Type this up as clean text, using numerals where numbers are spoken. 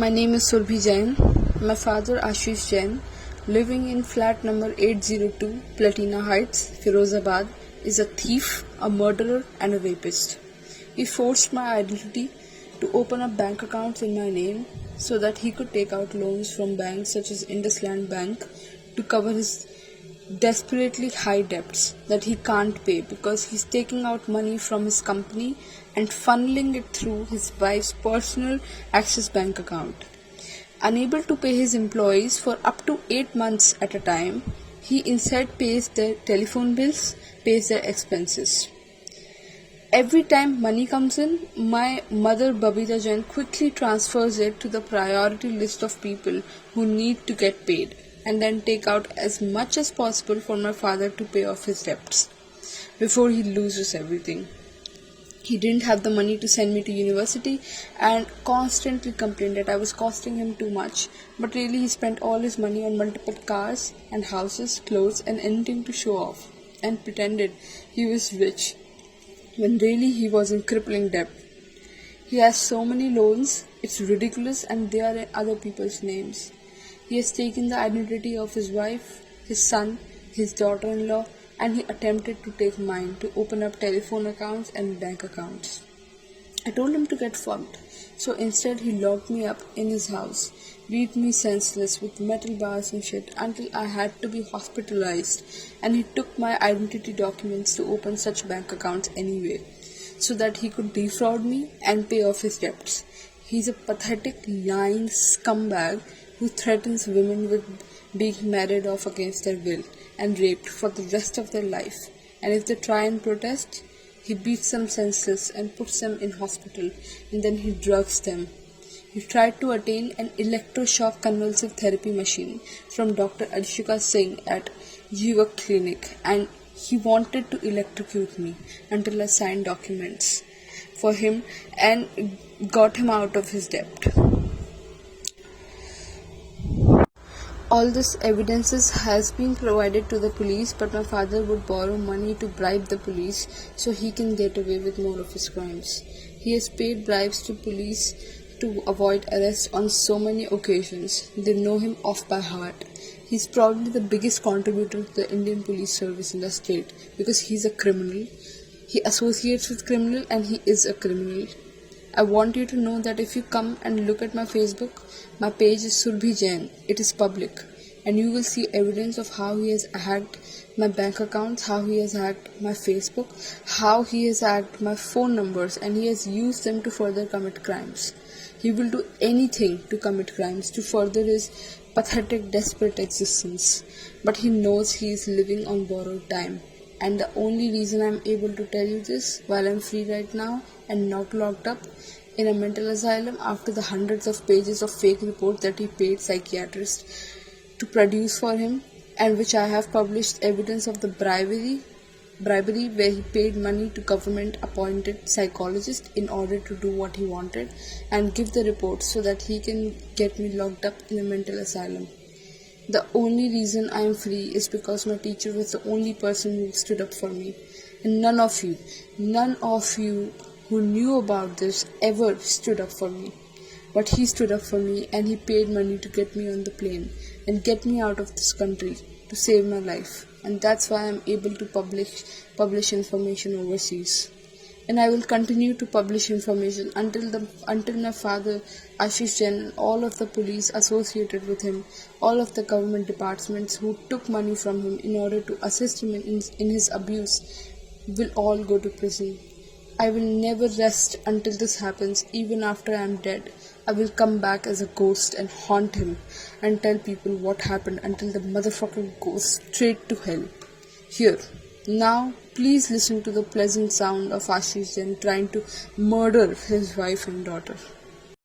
My name is Surbhi Jain. My father Ashish Jain, living in flat number 802 Platina Heights, Firozabad, is a thief, a murderer and a rapist. He forced my identity to open up bank accounts in my name so that he could take out loans from banks such as IndusLand Bank to cover his desperately high debts that he can't pay because he's taking out money from his company and funneling it through his wife's personal Axis Bank account. Unable to pay his employees for up to 8 months at a time, he instead pays their telephone bills, pays their expenses. Every time money comes in, my mother Babita Jain quickly transfers it to the priority list of people who need to get paid and then take out as much as possible for my father to pay off his debts before he loses everything. He didn't have the money to send me to university and constantly complained that I was costing him too much, but really he spent all his money on multiple cars and houses, clothes and anything to show off and pretended he was rich when really he was in crippling debt. He has so many loans, it's ridiculous, and they are in other people's names. He has taken the identity of his wife, his son, his daughter-in-law, and he attempted to take mine to open up telephone accounts and bank accounts. I told him to get fucked, so instead he locked me up in his house, beat me senseless with metal bars and shit until I had to be hospitalized, and he took my identity documents to open such bank accounts anyway, so that he could defraud me and pay off his debts. He's a pathetic, lying scumbag who threatens women with being married off against their will and raped for the rest of their life. And if they try and protest, he beats them senseless and puts them in hospital, and then he drugs them. He tried to attain an electroshock convulsive therapy machine from Dr. Arshika Singh at Jivak Clinic, and he wanted to electrocute me until I signed documents for him and got him out of his debt. All this evidences has been provided to the police, but my father would borrow money to bribe the police so he can get away with more of his crimes. He has paid bribes to police to avoid arrest on so many occasions. They know him off by heart. He's probably the biggest contributor to the Indian police service in the state because he's a criminal. He associates with criminal and he is a criminal. I want you to know that if you come and look at my Facebook, my page is Surbhi Jain. It is public, and you will see evidence of how he has hacked my bank accounts, how he has hacked my Facebook, how he has hacked my phone numbers, and he has used them to further commit crimes. He will do anything to commit crimes to further his pathetic, desperate existence, but he knows he is living on borrowed time. And the only reason I'm able to tell you this while I'm free right now and not locked up in a mental asylum after the hundreds of pages of fake reports that he paid psychiatrists to produce for him, and which I have published evidence of the bribery where he paid money to government appointed psychologists in order to do what he wanted and give the reports so that he can get me locked up in a mental asylum. The only reason I am free is because my teacher was the only person who stood up for me. And none of you who knew about this ever stood up for me. But he stood up for me, and he paid money to get me on the plane and get me out of this country to save my life. And that's why I am able to publish information overseas. And I will continue to publish information until my father Ashish Jain and all of the police associated with him, all of the government departments who took money from him in order to assist him in his abuse, will all go to prison. I will never rest until this happens. Even after I am dead, I will come back as a ghost and haunt him and tell people what happened until the motherfucker goes straight to hell. Here, now, please listen to the pleasant sound of Ashish Jain trying to murder his wife and daughter.